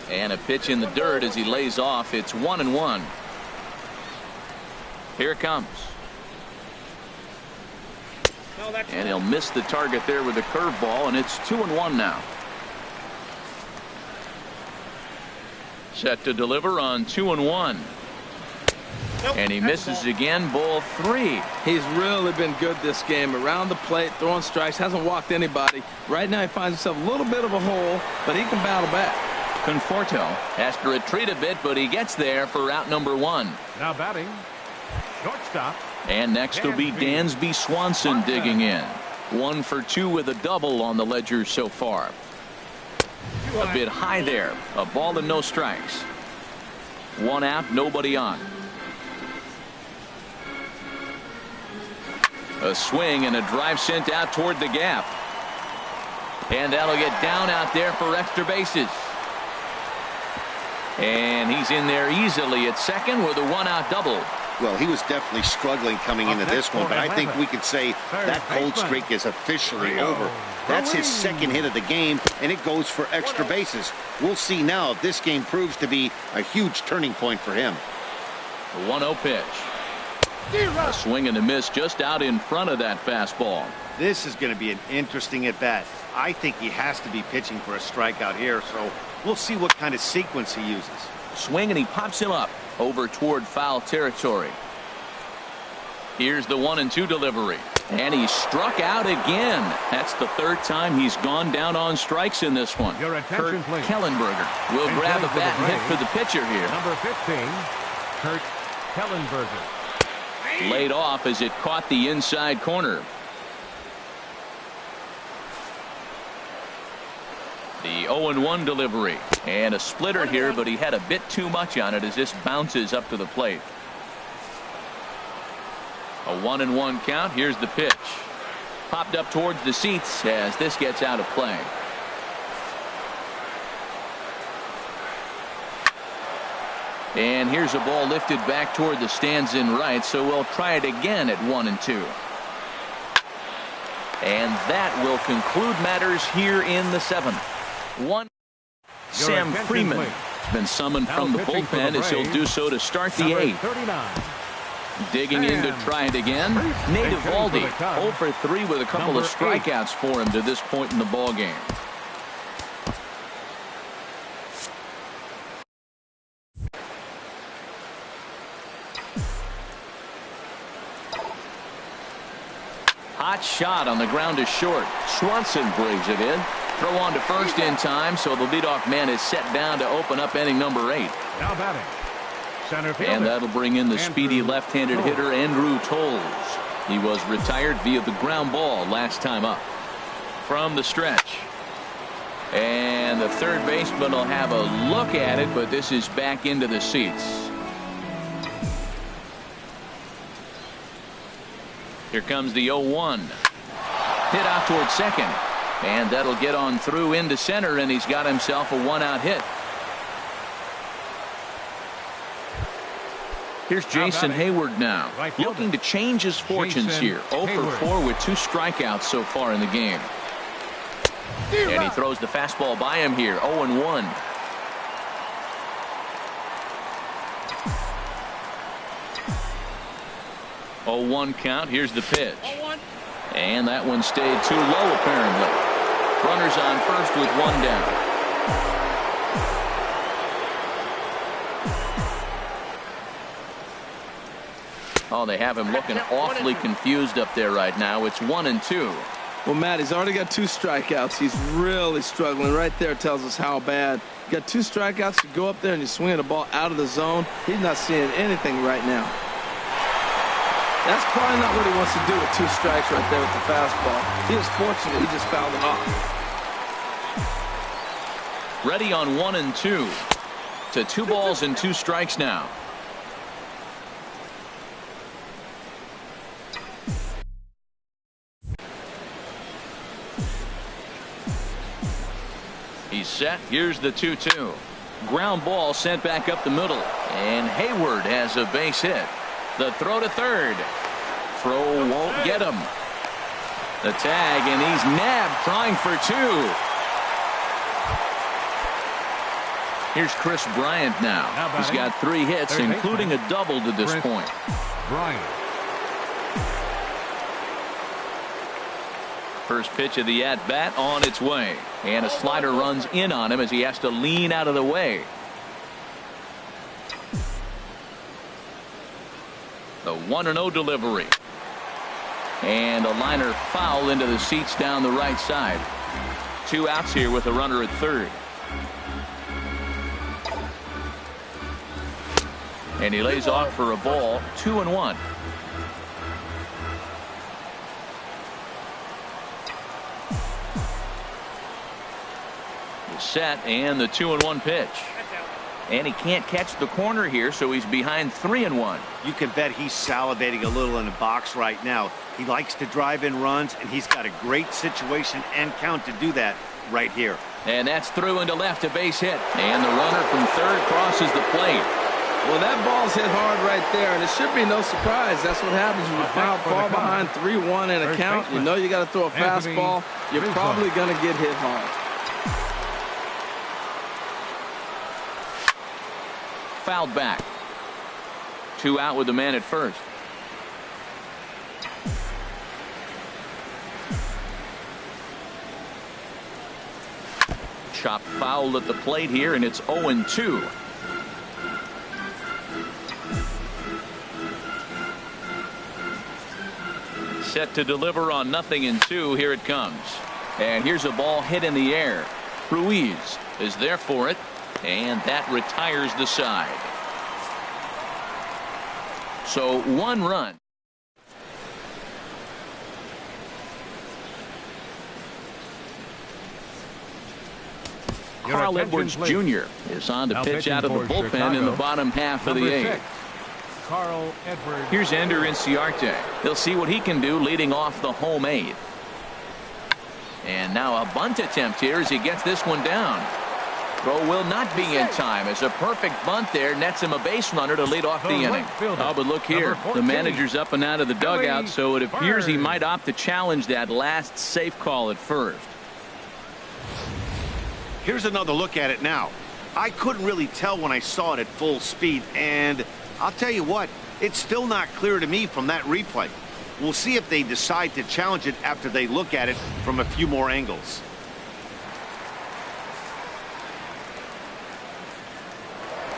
And a pitch in the dirt as he lays off. It's 1-1. Here it comes. And he'll miss the target there with a curveball, and it's 2-1 now. Set to deliver on 2-1. And he misses again, ball 3. He's really been good this game. Around the plate, throwing strikes, hasn't walked anybody. Right now he finds himself a little bit of a hole, but he can battle back. Conforto has to retreat a bit, but he gets there for out number 1. Now batting. Shortstop. And next will be Dansby Swanson digging in. 1 for 2 with a double on the ledger so far. A bit high there. A ball and no strikes. 1 out, nobody on. A swing and a drive sent out toward the gap. And that'll get down out there for extra bases. And he's in there easily at second with a 1-out double. Well, he was definitely struggling coming into this one, but I think we could say that cold streak is officially over. That's his second hit of the game, and it goes for extra bases. We'll see now if this game proves to be a huge turning point for him. The 1-0 pitch. A swing and a miss just out in front of that fastball. This is going to be an interesting at-bat. I think he has to be pitching for a strikeout here, so we'll see what kind of sequence he uses. Swing, and he pops him up over toward foul territory. Here's the 1-2 delivery, and he struck out again. That's the 3rd time he's gone down on strikes in this one. Kurt Kellenberger will grab a bat and hit for the pitcher here. Number 15, Kurt Kellenberger. Laid off as it caught the inside corner. The 0-1 delivery, and a splitter here, but he had a bit too much on it as this bounces up to the plate. A 1-1 count. Here's the pitch. Popped up towards the seats as this gets out of play. And here's a ball lifted back toward the stands in right, so we'll try it again at 1-2. And that will conclude matters here in the 7th. Sam Freeman Been summoned from the bullpen as he'll do so to start the 8th. 39. Digging in to try it again. Nate Eovaldi 0 for 3 with a couple of strikeouts for him to this point in the ball game. Hot shot on the ground is short. Swanson brings it in. Throw on to first in time, so the leadoff man is set down to open up inning number 8. Now batting. Center fielder. And that'll bring in the speedy left-handed hitter Andrew Toles. He was retired via the ground ball last time up. From the stretch. And the third baseman will have a look at it, but this is back into the seats. Here comes the 0-1. Hit out towards second. And that'll get on through into center, and he's got himself a one-out hit. Here's Jason Hayward now, looking to change his fortunes here. 0 for 4 with 2 strikeouts so far in the game. And he throws the fastball by him here. 0-1. Oh, 1 count. Here's the pitch. And that one stayed too low, apparently. Runners on first with 1 down. Oh, they have him looking awfully confused up there right now. It's 1-2. Well, Matt, he's already got 2 strikeouts. He's really struggling. Right there tells us how bad. You got 2 strikeouts. You go up there and you swing the ball out of the zone. He's not seeing anything right now. That's probably not what he wants to do with 2 strikes right there with the fastball. He was fortunate. He just fouled it off. Ready on 1-2. To 2 balls and 2 strikes now. He's set. Here's the 2-2. Ground ball sent back up the middle. And Hayward has a base hit. The throw to third. Throw won't get him. The tag, and he's nabbed trying for 2. Here's Chris Bryant now. He's got 3 hits, including a double to this point. Bryant. First pitch of the at-bat on its way. And a slider runs in on him as he has to lean out of the way. The 1-0 delivery. And a liner foul into the seats down the right side. 2 outs here with a runner at third. And he lays off for a ball. 2-1. The set and the 2-1 pitch. And he can't catch the corner here, so he's behind 3-1. You can bet he's salivating a little in the box right now. He likes to drive in runs, and he's got a great situation and count to do that right here. And that's through into left, a base hit. And the runner from third crosses the plate. Well, that ball's hit hard right there, and it should be no surprise. That's what happens when you fall behind 3-1 in a count. You know you got to throw a fastball. You're probably going to get hit hard. Fouled back. 2 out with the man at first. Chopped foul at the plate here, and it's 0-2. Set to deliver on 0-2. Here it comes. And here's a ball hit in the air. Ruiz is there for it. And that retires the side. So 1 run. Carl Edwards Jr. is on to pitch out of the bullpen in the bottom half of the 8th. Carl Edwards. Here's Ender Inciarte. He'll see what he can do leading off the home 8th. And now a bunt attempt here as he gets this one down. Throw will not be in time as a perfect bunt there nets him a base runner to lead off the inning. Oh, but look here. The manager's up and out of the dugout, so it appears he might opt to challenge that last safe call at first. Here's another look at it now. I couldn't really tell when I saw it at full speed, and I'll tell you what, it's still not clear to me from that replay. We'll see if they decide to challenge it after they look at it from a few more angles.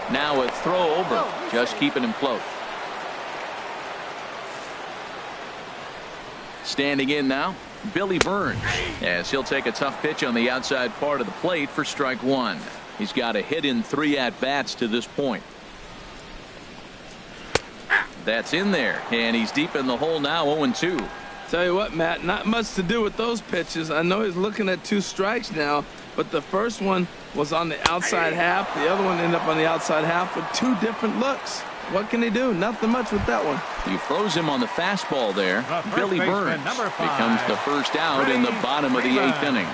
Now a throw over, just keeping him close. Standing in now, Billy Burns, as he'll take a tough pitch on the outside part of the plate for strike one. He's got a hit in 3 at-bats to this point. That's in there, and he's deep in the hole now, 0-2. Tell you what, Matt, not much to do with those pitches. I know he's looking at 2 strikes now, but the first one was on the outside half. The other one ended up on the outside half with 2 different looks. What can he do? Nothing much with that one. He froze him on the fastball there. Billy Burns becomes the first out in the bottom of the 8th inning.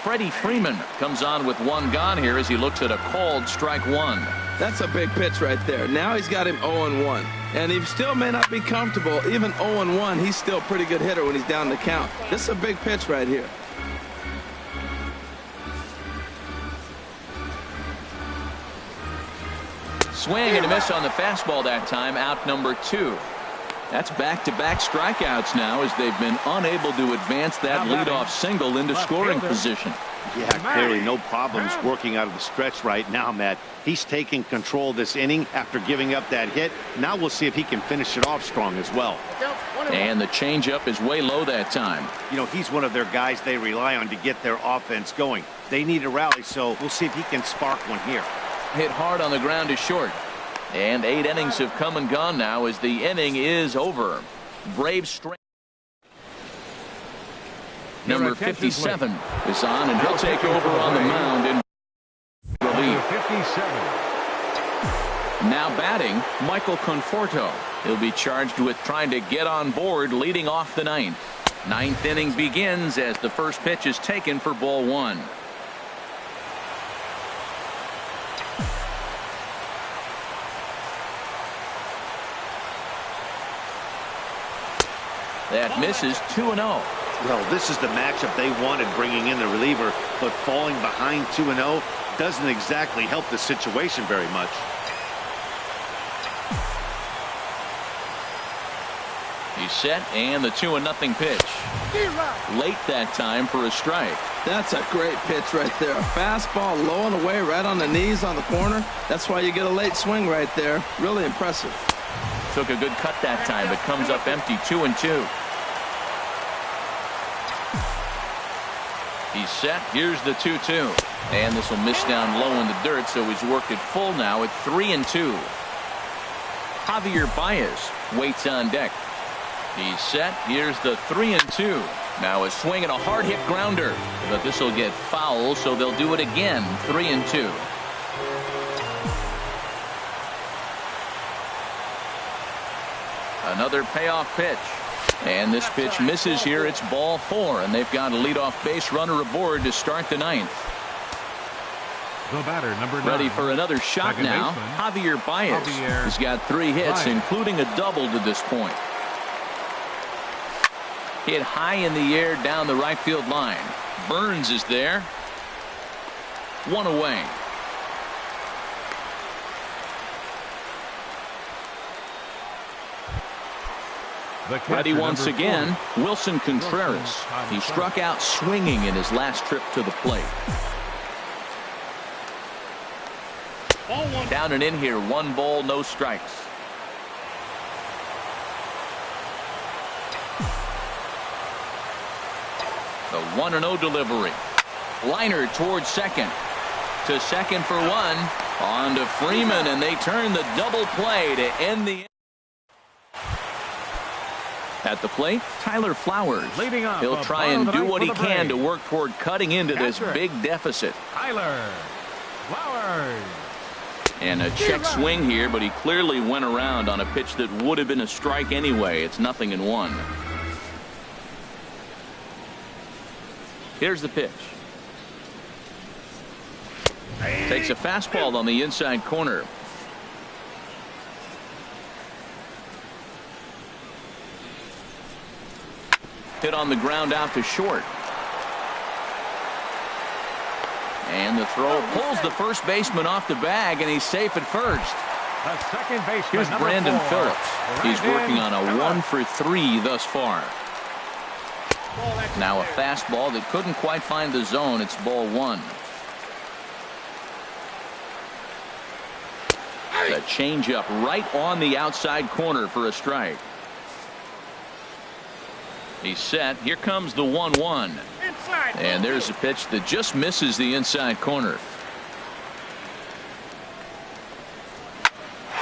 Freddie Freeman comes on with 1 gone here as he looks at a called strike 1. That's a big pitch right there. Now he's got him 0-1. And he still may not be comfortable. Even 0-1, he's still a pretty good hitter when he's down the count. This is a big pitch right here. Swing and a miss on the fastball that time, out number 2. That's back-to-back strikeouts now as they've been unable to advance that leadoff single into scoring position. Yeah, clearly no problems working out of the stretch right now, Matt. He's taking control of this inning after giving up that hit. Now we'll see if he can finish it off strong as well. And the changeup is way low that time. You know, he's one of their guys they rely on to get their offense going. They need a rally, so we'll see if he can spark one here. Hit hard on the ground is short. And 8 innings have come and gone now as the inning is over. Braves strength. Number 57 is on, and he'll take over on the mound in relief. 57. Now batting, Michael Conforto. He'll be charged with trying to get on board leading off the 9th. 9th inning begins as the first pitch is taken for ball 1. That misses, 2-0. Well, this is the matchup they wanted, bringing in the reliever, but falling behind 2-0 doesn't exactly help the situation very much. He's set, and the 2-0 pitch. Late that time for a strike. That's a great pitch right there. A fastball low and away right on the knees on the corner. That's why you get a late swing right there. Really impressive. Took a good cut that time, but comes up empty, 2-2. He's set. Here's the 2-2. And this will miss down low in the dirt, so he's worked it full now at 3-2. Javier Baez waits on deck. He's set. Here's the 3-2. Now a swing and a hard hit grounder, but this will get foul, so they'll do it again. 3-2. Another payoff pitch. And this pitch misses here. It's ball 4, and they've got a leadoff base runner aboard to start the 9th. The batter, number 9. Ready for another shot Second now. baseman, Javier Baez has got 3 hits, including a double to this point. Hit high in the air down the right field line. Burns is there. 1 away. Ready once again, Wilson Contreras. He struck out swinging in his last trip to the plate. Down and in here, 1 ball, no strikes. The 1-0 delivery. Liner towards second. To second for 1. On to Freeman, and they turn the double play to end the. At the plate, Tyler Flowers. He'll try and do what he can to work toward cutting into this big deficit. Tyler Flowers. And a check swing here, but he clearly went around on a pitch that would have been a strike anyway. It's 0-1. Here's the pitch. Takes a fastball on the inside corner. Hit on the ground out to short. And the throw pulls the first baseman off the bag, and he's safe at first. The second baseman, Here's Brandon Phillips. He's working on a 1-for-3 thus far. Now a fastball that couldn't quite find the zone. It's ball one. The changeup right on the outside corner for a strike. He's set. Here comes the 1-1. And there's a pitch that just misses the inside corner.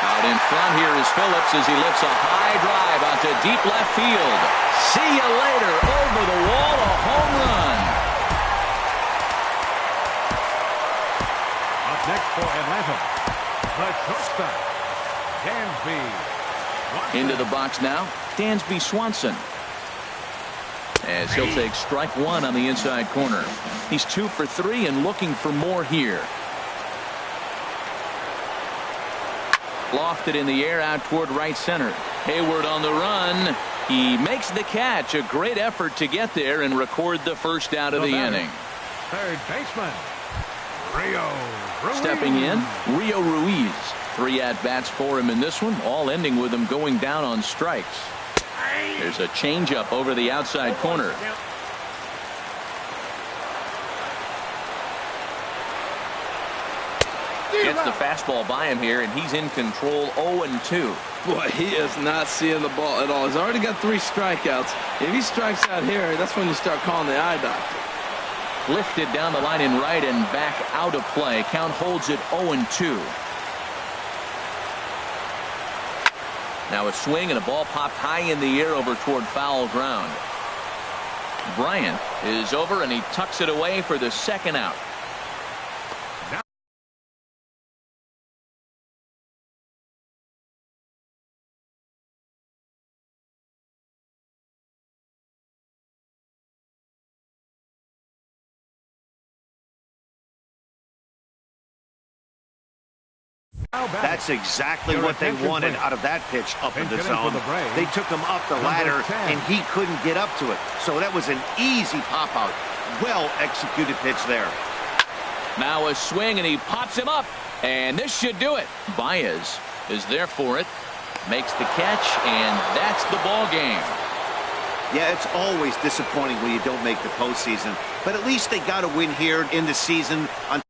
Out in front here is Phillips as he lifts a high drive onto deep left field. See you later. Over the wall, a home run. Up next for Atlanta, the shortstop, Dansby. Into the box now, Dansby Swanson. As he'll take strike one on the inside corner. He's 2 for 3 and looking for more here. Lofted in the air out toward right center. Hayward on the run. He makes the catch. A great effort to get there and record the first out of the inning. Third baseman, Rio Ruiz. Stepping in, Rio Ruiz. 3 at-bats for him in this one, all ending with him going down on strikes. There's a changeup over the outside corner. Gets the fastball by him here, and he's in control. 0-2. Boy, he is not seeing the ball at all. He's already got 3 strikeouts. If he strikes out here, that's when you start calling the eye doctor. Lifted down the line in right and back out of play. Count holds it 0-2. Now a swing and a ball popped high in the air over toward foul ground. Bryant is over and he tucks it away for the second out. That's exactly what they wanted out of that pitch up in the zone. They took him up the ladder, and he couldn't get up to it. So that was an easy pop-out. Well-executed pitch there. Now a swing, and he pops him up. And this should do it. Baez is there for it. Makes the catch, and that's the ball game. Yeah, it's always disappointing when you don't make the postseason. But at least they got a win here in the season on